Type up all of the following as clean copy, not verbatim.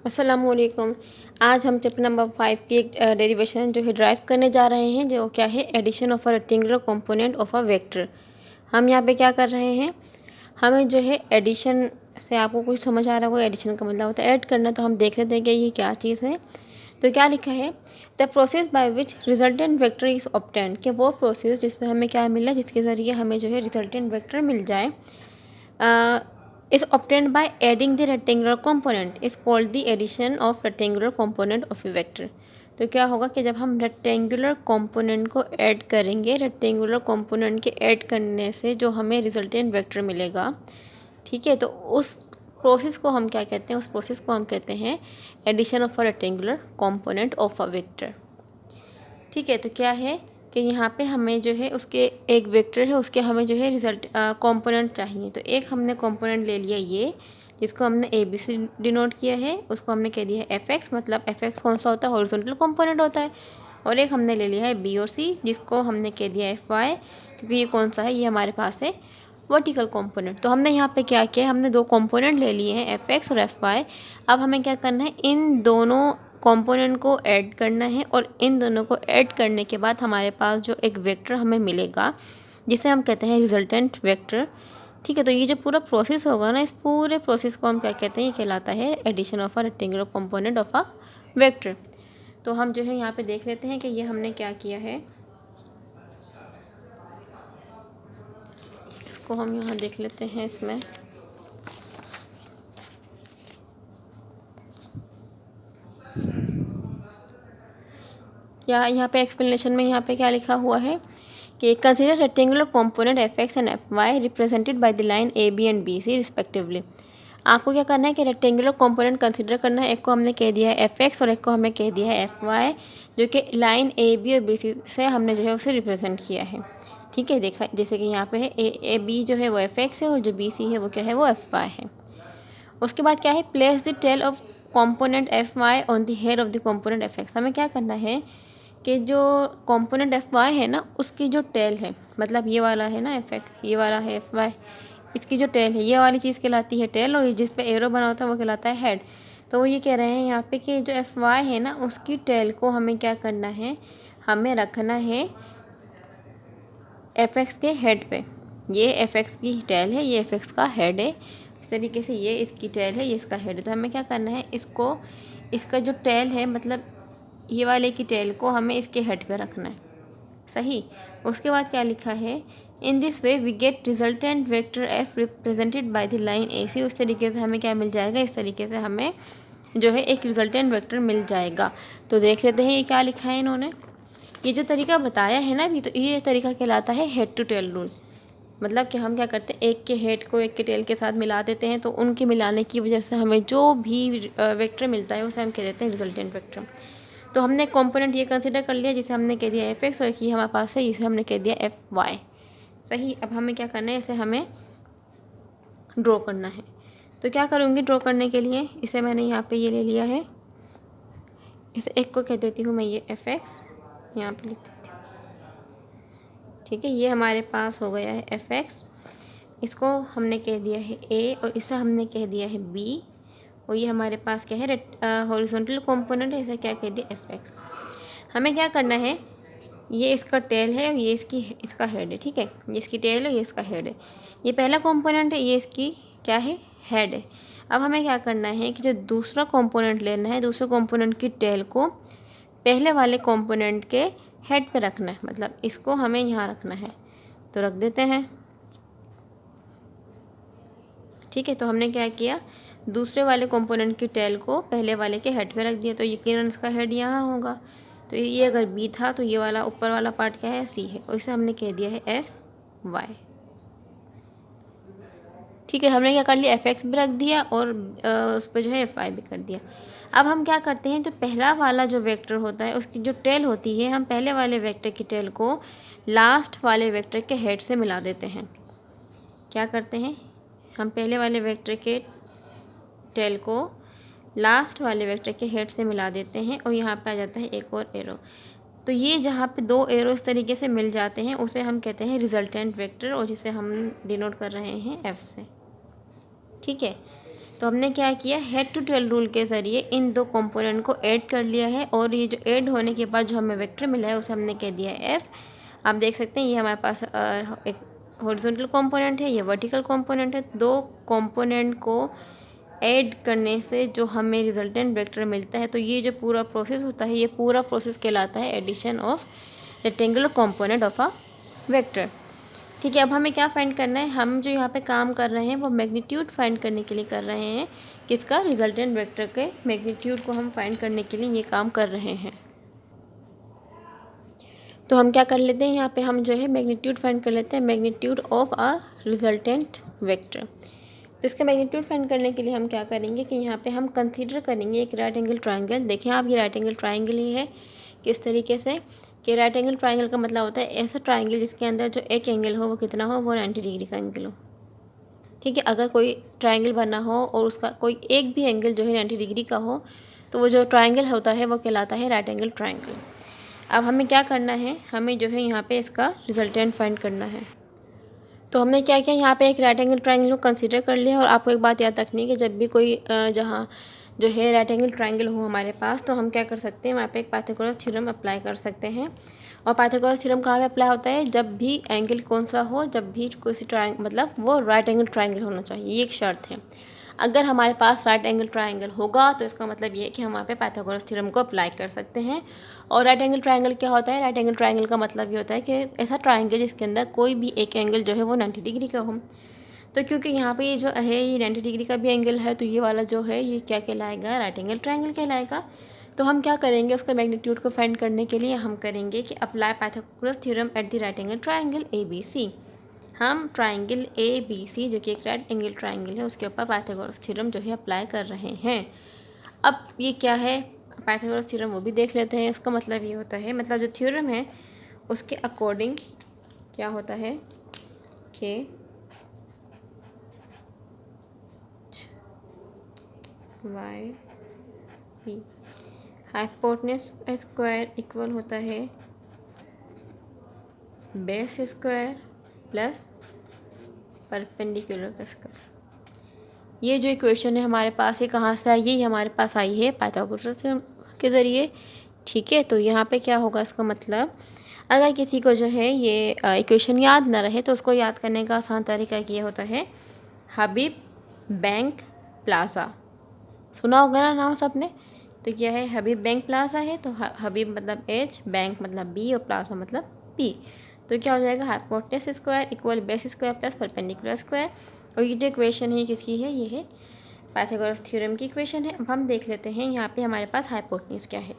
अस्सलामुअलैकुम। आज हम चैप्टर नंबर 5 की एक डेरिवेशन जो है ड्राइव करने जा रहे हैं, जो क्या है addition of a rectangular component of a vector. हम यहाँ पे क्या कर रहे हैं, हमें जो है एडिशन से आपको कुछ समझ आ रहा होगा। एडिशन का मतलब होता है ऐड करना। तो हम देख लेते हैं कि ये क्या चीज़ है। तो क्या लिखा है, the process by which resultant vector is obtained, कि वो प्रोसेस जिससे हमें क्या मिला, जिसके ज़रिए हमें जो है रिजल्टेंट वेक्टर मिल जाए, is obtained by adding the rectangular component is called the addition of rectangular component of a vector। तो क्या होगा कि जब हम रेक्टेंगुलर कंपोनेंट को ऐड करेंगे, रेक्टेंगुलर कंपोनेंट के ऐड करने से जो हमें रिजल्टेंट वेक्टर मिलेगा, ठीक है, तो उस प्रोसेस को हम क्या कहते हैं, उस प्रोसेस को हम कहते हैं addition of a rectangular component of a vector. ठीक है, तो क्या है कि यहाँ पे हमें जो है उसके एक वेक्टर है, उसके हमें जो है रिजल्ट कंपोनेंट चाहिए। तो एक हमने कंपोनेंट ले लिया ये, जिसको हमने ए बी सी डिनोट किया है, उसको हमने कह दिया है एफ एक्स। मतलब एफ एक्स कौन सा होता है, हॉरिजॉन्टल कंपोनेंट होता है। और एक हमने ले लिया है बी और सी, जिसको हमने कह दिया एफ वाई, क्योंकि ये कौन सा है, ये हमारे पास है वर्टिकल कंपोनेंट। तो हमने यहाँ पे क्या किया, हमने दो कंपोनेंट ले लिए हैं एफ एक्स और एफ वाई। अब हमें क्या करना है, इन दोनों कंपोनेंट को ऐड करना है, और इन दोनों को ऐड करने के बाद हमारे पास जो एक वेक्टर हमें मिलेगा, जिसे हम कहते हैं रिजल्टेंट वेक्टर। ठीक है, तो ये जो पूरा प्रोसेस होगा ना, इस पूरे प्रोसेस को हम क्या कहते हैं, ये कहलाता है addition of a rectangular component of a vector. तो हम जो है यहाँ पे देख लेते हैं कि ये हमने क्या किया है, इसको हम यहाँ देख लेते हैं। इसमें यहाँ पे एक्सप्लेनेशन में यहाँ पे क्या लिखा हुआ है कि consider rectangular component F X and F Y represented by the line A B and B C respectively. आपको क्या करना है कि रेक्टेंगुलर कंपोनेंट कंसीडर करना है। एक को हमने कह दिया है एफ एक्स और एक को हमने कह दिया है एफ वाई, जो कि लाइन ए बी और बी सी से हमने जो है उसे रिप्रेजेंट किया है। ठीक है, देखा जैसे कि यहाँ पे है ए बी जो है वो एफ एक्स है, और जो बी सी है वो क्या है, वो एफ वाई है। उसके बाद क्या है, place the tail of component F Y on the head of the component F X. हमें क्या करना है कि जो कंपोनेंट एफ वाई है ना, उसकी जो टेल है, मतलब ये वाला है ना एफ एक्स, ये वाला है एफ वाई, इसकी जो टेल है, ये वाली चीज़ कहलाती है टेल, और जिस पे एरो बना होता है वो कहलाता है हेड। तो वो ये कह रहे हैं यहाँ पे कि जो एफ वाई है ना, उसकी टेल को हमें क्या करना है, हमें रखना है एफ एक्स के हेड पे। ये एफ एक्स की टेल है, ये एफ एक्स का हेड है। इस तरीके से ये इसकी टेल है, ये इसका हेड है। तो हमें क्या करना है, इसको, इसका जो टेल है, मतलब ये वाले की टेल को हमें इसके हेड पे रखना है। सही। उसके बाद क्या लिखा है, in this way we get resultant vector F represented by the line A C. उस तरीके से हमें क्या मिल जाएगा, इस तरीके से हमें जो है एक रिजल्टेंट वेक्टर मिल जाएगा। तो देख लेते हैं ये क्या लिखा है इन्होंने। ये जो तरीका बताया है ना अभी, तो ये तरीका कहलाता है हेड टू टेल रूल। मतलब कि हम क्या करते हैं, एक के हेड को एक के टेल के साथ मिला देते हैं, तो उनके मिलाने की वजह से हमें जो भी वेक्टर मिलता है उसे हम कह देते हैं रिजल्टेंट वेक्टर। तो हमने कंपोनेंट ये कंसिडर कर लिया, जिसे हमने कह दिया एफ एक्स, और एक ये हमारे पास है, इसे हमने कह दिया एफ वाई। सही। अब हमें क्या करना है, इसे हमें ड्रॉ करना है। तो क्या करूँगी ड्रॉ करने के लिए, इसे मैंने यहाँ पे ये ले लिया है, इसे एक को कह देती हूँ मैं ये एफ एक्स, यहाँ पे लिख देती हूँ। ठीक है, ये हमारे पास हो गया है एफ एक्स, इसको हमने कह दिया है ए, और इसे हमने कह दिया है बी, और ये हमारे पास क्या है, हॉरिजॉन्टल कंपोनेंट है, इसे क्या कह दिया एफ एक्स। हमें क्या करना है, ये इसका टेल है और ये इसका हेड है। ठीक है, ये इसकी टेल है, ये इसका हेड है। ये पहला कंपोनेंट है, ये इसकी क्या है, हेड है। अब हमें क्या करना है कि जो दूसरा कंपोनेंट लेना है, दूसरे कंपोनेंट की टेल को पहले वाले कंपोनेंट के हेड पे रखना है, मतलब इसको हमें यहाँ रखना है। तो रख देते हैं। ठीक है, तो हमने क्या किया, दूसरे वाले कंपोनेंट की टेल को पहले वाले के हेड पे रख दिया, तो यकीनन इसका हेड यहाँ होगा। तो ये अगर बी था, तो ये वाला ऊपर वाला पार्ट क्या है, सी है, और इसे हमने कह दिया है एफ वाई। ठीक है, हमने क्या कर लिया, एफ एक्स भी रख दिया, और उस पर जो है एफ वाई भी कर दिया। अब हम क्या करते हैं, जो पहला वाला जो वेक्टर होता है, उसकी जो टेल होती है, हम पहले वाले वेक्टर की टेल को लास्ट वाले वेक्टर के हेड से मिला देते हैं। क्या करते हैं, हम पहले वाले वेक्टर के टेल को लास्ट वाले वेक्टर के हेड से मिला देते हैं, और यहाँ पे आ जाता है एक और एरो। तो ये जहाँ पे दो एरो इस तरीके से मिल जाते हैं, उसे हम कहते हैं रिजल्टेंट वेक्टर, और जिसे हम डिनोट कर रहे हैं एफ से। ठीक है, तो हमने क्या किया, हेड टू टेल रूल के ज़रिए इन दो कंपोनेंट को ऐड कर लिया है, और ये जो ऐड होने के बाद जो हमें वेक्टर मिला है उसे हमने कह दिया है एफ। आप देख सकते हैं ये हमारे पास एक हॉरिजॉन्टल कंपोनेंट है, ये वर्टिकल कंपोनेंट है। दो कंपोनेंट को ऐड करने से जो हमें रिजल्टेंट वेक्टर मिलता है, तो ये जो पूरा प्रोसेस होता है, ये पूरा प्रोसेस कहलाता है addition of rectangular component of a vector. ठीक है, अब हमें क्या फाइंड करना है, हम जो यहाँ पे काम कर रहे हैं वो मैग्नीट्यूड फाइंड करने के लिए कर रहे हैं। किसका, रिजल्टेंट वेक्टर के मैग्नीट्यूड को हम फाइंड करने के लिए ये काम कर रहे हैं। तो हम क्या कर लेते हैं, यहाँ पे हम जो है मैग्नीट्यूड फाइंड कर लेते हैं, magnitude of a resultant vector. तो इसका मैग्नीट्यूड फाइंड करने के लिए हम क्या करेंगे कि यहाँ पे हम कंसीडर करेंगे एक राइट एंगल ट्राइंगल। देखें आप, ये राइट एंगल ट्राइंगल ही है। किस तरीके से कि राइट एंगल ट्राइंगल का मतलब होता है ऐसा ट्राइंगल जिसके अंदर जो एक एंगल हो वो कितना हो, वो 90 डिग्री का एंगल हो। ठीक है, अगर कोई ट्राइंगल बना हो और उसका कोई एक भी एंगल जो है 90 डिग्री का हो, तो वो जो ट्राइंगल होता है वो कहलाता है राइट एंगल ट्राइंगल। अब हमें क्या करना है, हमें जो है यहाँ पे इसका रिजल्टेंट फाइंड करना है। तो हमने क्या किया, यहाँ पे एक राइट एंगल ट्राइंगल को कंसीडर कर लिया। और आपको एक बात याद रखनी है कि जब भी कोई जहाँ जो है राइट एंगल ट्राइंगल हो हमारे पास, तो हम क्या कर सकते हैं, वहाँ पे एक पाइथागोरस थ्योरम अप्लाई कर सकते हैं। और पाइथागोरस थ्योरम कहाँ पे अप्लाई होता है, जब भी एंगल कौन सा हो, जब भी किसी ट्राइंगल मतलब वो राइट एंगल ट्राइंगल होना चाहिए, ये एक शर्त है। अगर हमारे पास राइट एंगल ट्राइंगल होगा तो इसका मतलब ये है कि हम वहाँ पे पाइथागोरस थ्योरम को अप्लाई कर सकते हैं। और राइट एंगल ट्राइंगल क्या होता है, राइट एंगल ट्राइंगल का मतलब ये होता है कि ऐसा ट्राइंगल जिसके अंदर कोई भी एक एंगल जो है वो 90 डिग्री का हो। तो क्योंकि यहाँ पे ये जो है ये 90 डिग्री का भी एंगल है, तो ये वाला जो है ये क्या कहलाएगा, राइट एंगल ट्राइंगल कहलाएगा। तो हम क्या करेंगे, उसका मैग्नीट्यूड को फाइंड करने के लिए हम करेंगे कि apply Pythagoras theorem at the right angle triangle ABC। हम ट्राइंगल ABC जो कि एक राइट एंगल ट्राइंगल है उसके ऊपर पाइथागोरस थ्योरम जो है अप्लाई कर रहे हैं। अब ये क्या है, पाइथागोरस थ्योरम वो भी देख लेते हैं। उसका मतलब ये होता है, मतलब जो थ्योरम है उसके अकॉर्डिंग क्या होता है कि Y P hypotenuse square equal होता है बेस स्क्वायर प्लस परपेंडिकुलर का स्क्वायर। ये जो इक्वेशन है हमारे पास, ये कहाँ से आई है, ये हमारे पास आई है पाइथागोरस के ज़रिए। ठीक है, तो यहाँ पे क्या होगा, इसका मतलब अगर किसी को जो है ये इक्वेशन याद ना रहे तो उसको याद करने का आसान तरीका ये होता है, हबीब बैंक प्लाज़ा, सुना होगा ना नाम सबने। तो क्या है, हबीब बैंक प्लाज़ा है, तो हबीब मतलब H, बैंक मतलब B और प्लाज़ा मतलब P। तो क्या हो जाएगा, hypotenuse square equal base square plus perpendicular square. और ये जो इक्वेशन है किसकी है, ये है पाइथागोरस थ्योरम की इक्वेशन है। अब हम देख लेते हैं यहाँ पे हमारे पास हाइपोटेन्यूज क्या है।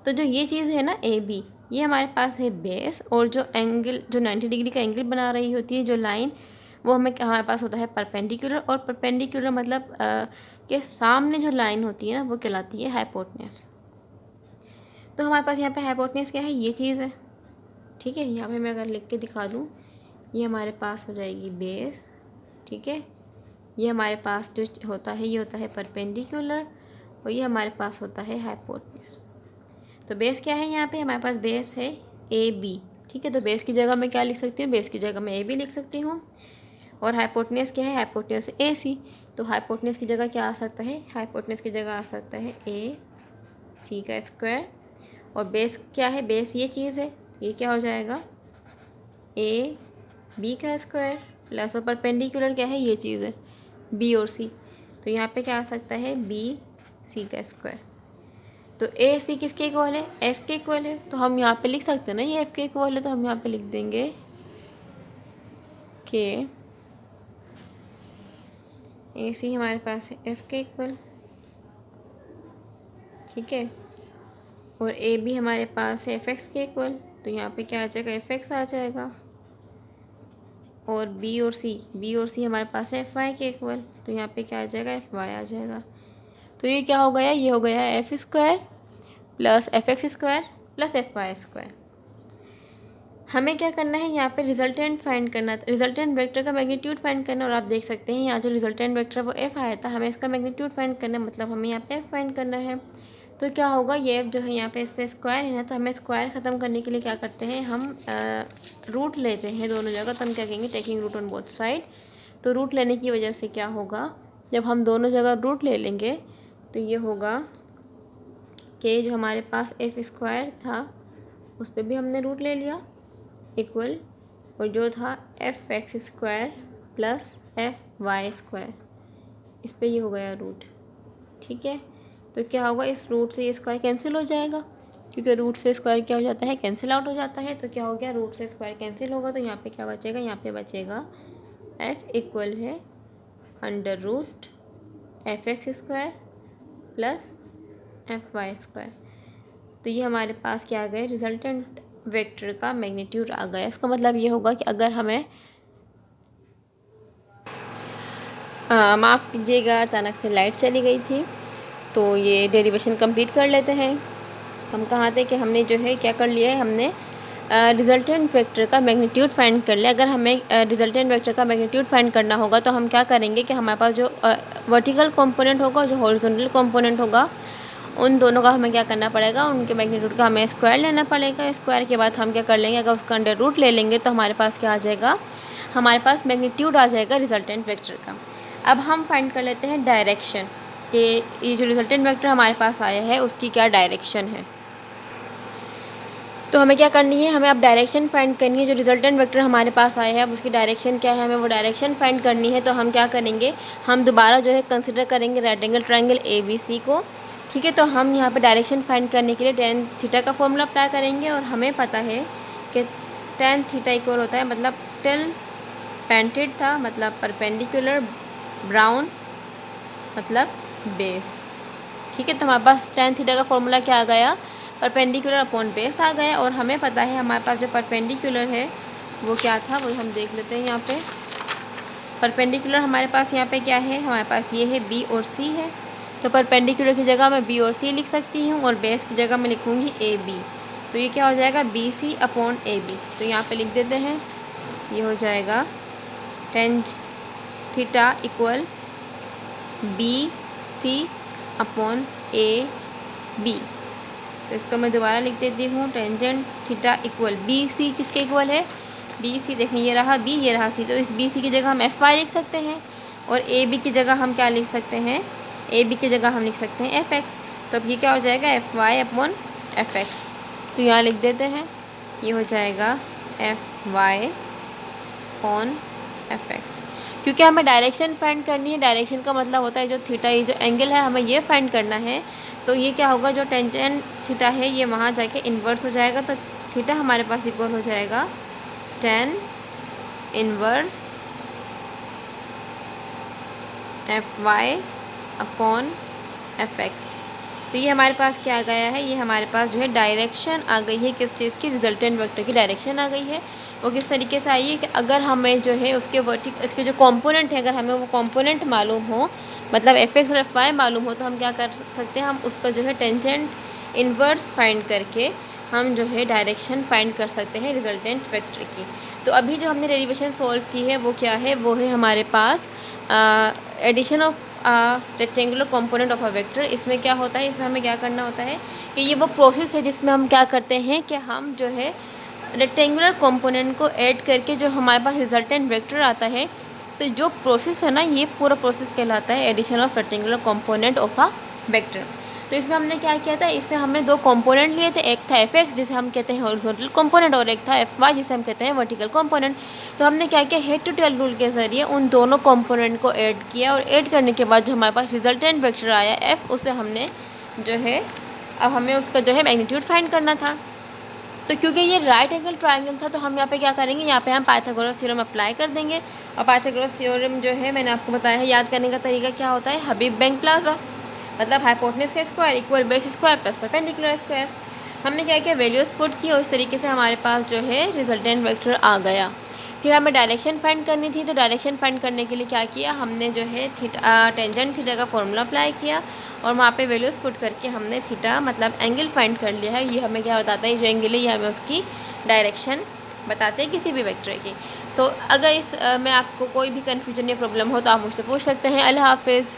तो जो ये चीज़ है ना AB, ये हमारे पास है बेस, और जो एंगल जो 90 डिग्री का एंगल बना रही होती है जो लाइन, वो हमें हमारे पास होता है परपेंडिकुलर। और परपेंडिकुलर मतलब के सामने जो लाइन होती है ना वो कहलाती है हाइपोटेन्यूज। तो हमारे पास यहाँ पे हाइपोटेन्यूज क्या है, ये चीज़ है। ठीक है, यहाँ पे मैं अगर लिख के दिखा दूँ, ये हमारे पास हो जाएगी बेस। ठीक है, ये हमारे पास जो होता है ये होता है परपेंडिकुलर, और ये हमारे पास होता है हाइपोटेन्यूज। तो बेस क्या है, यहाँ पे हमारे पास बेस है AB। ठीक है, तो बेस की जगह मैं क्या लिख सकती हूँ, बेस की जगह मैं AB लिख सकती हूँ। और हाइपोटेन्यूज क्या है, हाइपोटेन्यूज AC। तो हाइपोटेन्यूज की जगह क्या आ सकता है, हाइपोटेन्यूज की जगह आ सकता है AC का स्क्वायर। और बेस क्या है, बेस ये चीज़ है, ये क्या हो जाएगा AB का स्क्वायर प्लस, और परपेंडिकुलर क्या है, ये चीज़ है B और C। तो यहाँ पे क्या आ सकता है, BC का स्क्वायर। तो AC किसके इक्वल है, F के इक्वल है। तो हम यहाँ पे लिख सकते हैं ना ये F के इक्वल है, तो हम यहाँ पे लिख देंगे कि AC हमारे पास है F के इक्वल। ठीक है, और AB हमारे पास है FX के इक्वल। तो यहाँ पे क्या आ जाएगा, FX आ जाएगा। और B और C हमारे पास है FY के इक्वल। तो यहाँ पे क्या आ जाएगा, FY आ जाएगा। तो ये क्या हो गया, ये हो गया F square plus FX square plus FY square. हमें क्या करना है, यहाँ पे रिजल्टेंट फाइंड करना, रिजल्टेंट वेक्टर का मैग्नीट्यूड फाइंड करना। और आप देख सकते हैं यहाँ जो रिजल्टेंट वेक्टर वो F आया था, हमें इसका मैग्नीट्यूड फाइंड करना, मतलब हमें यहाँ पे F फाइंड करना है। तो क्या होगा, ये F जो है यहाँ पे इस पर स्क्वायर है ना, तो हमें स्क्वायर ख़त्म करने के लिए क्या करते हैं, हम रूट लेते हैं दोनों जगह। तो हम क्या कहेंगे, taking root on both side. तो रूट लेने की वजह से क्या होगा जब हम दोनों जगह रूट ले लेंगे तो ये होगा कि जो हमारे पास एफ स्क्वायर था उस पर भी हमने रूट ले लिया इक्वल, और जो था F X square plus F Y square, इस पर ये हो गया रूट। ठीक है, तो क्या होगा, इस रूट से ये स्क्वायर कैंसिल हो जाएगा, क्योंकि रूट से स्क्वायर क्या हो जाता है, कैंसिल आउट हो जाता है। तो क्या हो गया, रूट से स्क्वायर कैंसिल होगा, तो यहाँ पे क्या बचेगा, यहाँ पे बचेगा एफ इक्वल है under root F X square plus F Y square. तो ये हमारे पास क्या आ गया, रिजल्टेंट वेक्टर का मैग्नीट्यूड आ गया। इसका मतलब ये होगा कि अगर हमें माफ़ कीजिएगा अचानक से लाइट चली गई थी, तो ये डेरिवेशन कंप्लीट कर लेते हैं। हम कहाँ थे कि हमने जो है क्या कर लिया है, हमने रिजल्टेंट वेक्टर का मैग्नीट्यूड फाइंड कर लिया। अगर हमें रिजल्टेंट वेक्टर का मैग्नीट्यूड फाइंड करना होगा तो हम क्या करेंगे कि हमारे पास जो वर्टिकल कंपोनेंट होगा और जो हॉरिजॉन्टल कंपोनेंट होगा उन दोनों का हमें क्या करना पड़ेगा, उनके मैग्नीट्यूड का हमें स्क्वायर लेना पड़ेगा। स्क्वायर के बाद हम क्या कर लेंगे, अगर उसका अंडर रूट ले लेंगे तो हमारे पास क्या आ जाएगा, हमारे पास मैग्नीट्यूड आ जाएगा रिजल्टेंट वेक्टर का। अब हम फाइंड कर लेते हैं डायरेक्शन, कि ये जो रिजल्टेंट वेक्टर हमारे पास आया है उसकी क्या डायरेक्शन है। तो हमें क्या करनी है, हमें अब डायरेक्शन फाइंड करनी है। जो रिजल्टेंट वेक्टर हमारे पास आया है अब उसकी डायरेक्शन क्या है, हमें वो डायरेक्शन फाइंड करनी है। तो हम क्या करेंगे, हम दोबारा जो है कंसिडर करेंगे राइट एंगल ट्रायंगल ABC को। ठीक है, तो हम यहाँ पे डायरेक्शन फाइंड करने के लिए टेन थीटा का फॉर्मूला अप्लाई करेंगे, और हमें पता है कि टेन थीटा इक्वल होता है, मतलब टिल पेंटेड था मतलब परपेंडिकुलर, ब्राउन मतलब बेस। ठीक है, तो हमारे पास टेन थीटा का फॉर्मूला क्या आ गया, परपेंडिकुलर अपॉन बेस आ गया। और हमें पता है हमारे पास जो परपेंडिकुलर है वो क्या था, वो हम देख लेते हैं। यहाँ पे परपेंडिकुलर हमारे पास यहाँ पे क्या है, हमारे पास ये है B और C है। तो परपेंडिकुलर की जगह मैं B और C लिख सकती हूँ, और बेस की जगह मैं लिखूँगी AB। तो ये क्या हो जाएगा, BC अपॉन AB। तो यहाँ पे लिख देते हैं, ये हो जाएगा tan theta equal BC upon AB। तो इसको मैं दोबारा लिख देती हूँ, टेंजेंट थीटा इक्वल BC किसके इक्वल है, BC देखें ये रहा B ये रहा C। तो इस BC की जगह हम FY लिख सकते हैं, और AB की जगह हम क्या लिख सकते हैं, AB की जगह हम लिख सकते हैं FX। तो अब ये क्या हो जाएगा, FY अपॉन FX। तो यहाँ लिख देते हैं, ये हो जाएगा FY अपॉन FX। क्योंकि हमें डायरेक्शन फाइंड करनी है, डायरेक्शन का मतलब होता है जो थीटा, ये जो एंगल है हमें ये फाइंड करना है। तो ये क्या होगा, जो टेंजेंट थीटा है ये वहाँ जाके इन्वर्स हो जाएगा। तो थीटा हमारे पास इक्वल हो जाएगा tan inverse FY upon FX। तो ये हमारे पास क्या आ गया है, ये हमारे पास जो है डायरेक्शन आ गई है, किस चीज़ की, रिजल्टेंट वेक्टर की डायरेक्शन आ गई है। वो किस तरीके से आई है कि अगर हमें जो है उसके इसके जो कंपोनेंट है, अगर हमें वो कंपोनेंट मालूम हो, मतलब FX और FY मालूम हो, तो हम क्या कर सकते हैं, हम उसका जो है टेंजेंट इन्वर्स फाइंड करके हम जो है डायरेक्शन फाइंड कर सकते हैं रिजल्टेंट वेक्टर की। तो अभी जो हमने डेरिवेशन सॉल्व की है वो क्या है, वो है हमारे पास addition of rectangular component of a vector. इसमें क्या होता है, इसमें हमें क्या करना होता है कि ये वो प्रोसेस है जिसमें हम क्या करते हैं कि हम जो है रेक्टेंगुलर कंपोनेंट को ऐड करके जो हमारे पास रिजल्टेंट वेक्टर आता है, तो जो प्रोसेस है ना, ये पूरा प्रोसेस कहलाता है addition of rectangular component of a vector. तो इसमें हमने क्या किया था, इसमें हमने दो कंपोनेंट लिए थे, एक था FX जिसे हम कहते हैं हॉरिजॉन्टल कंपोनेंट, और एक था FY जिसे हम कहते हैं वर्टिकल कंपोनेंट। तो हमने क्या किया, हेड टू टेल रूल के ज़रिए उन दोनों कंपोनेंट को ऐड किया, और ऐड करने के बाद जो हमारे पास रिजल्टेंट वेक्टर आया F, उसे हमने जो है, अब हमें उसका जो है मैग्नीट्यूड फाइंड करना था। तो क्योंकि ये राइट एंगल ट्रायंगल था, तो हम यहाँ पे क्या करेंगे, यहाँ पे हम पाइथागोरस थ्योरम अप्लाई कर देंगे। और पाइथागोरस थ्योरम जो है मैंने आपको बताया है, याद करने का तरीका क्या होता है, हबीब बैंक प्लाजा, मतलब हाइपोटेनस का square equal base square plus perpendicular square. हमने क्या किया, वैल्यूज पुट की, और इस तरीके से हमारे पास जो है रिजल्टेंट वेक्टर आ गया। फिर हमें डायरेक्शन फाइंड करनी थी, तो डायरेक्शन फाइंड करने के लिए क्या किया, हमने जो है टेंजेंट थीटा का फॉर्मूला अप्लाई किया, और वहाँ पे वैल्यूज़ पुट करके हमने थीटा मतलब एंगल फाइंड कर लिया है। ये हमें क्या बताता है, जो एंगल है ये हमें उसकी डायरेक्शन बताते हैं किसी भी वेक्टर की। तो अगर इस में आपको कोई भी कन्फ्यूजन या प्रॉब्लम हो तो आप मुझसे पूछ सकते हैं। अल्लाह हाफिज़।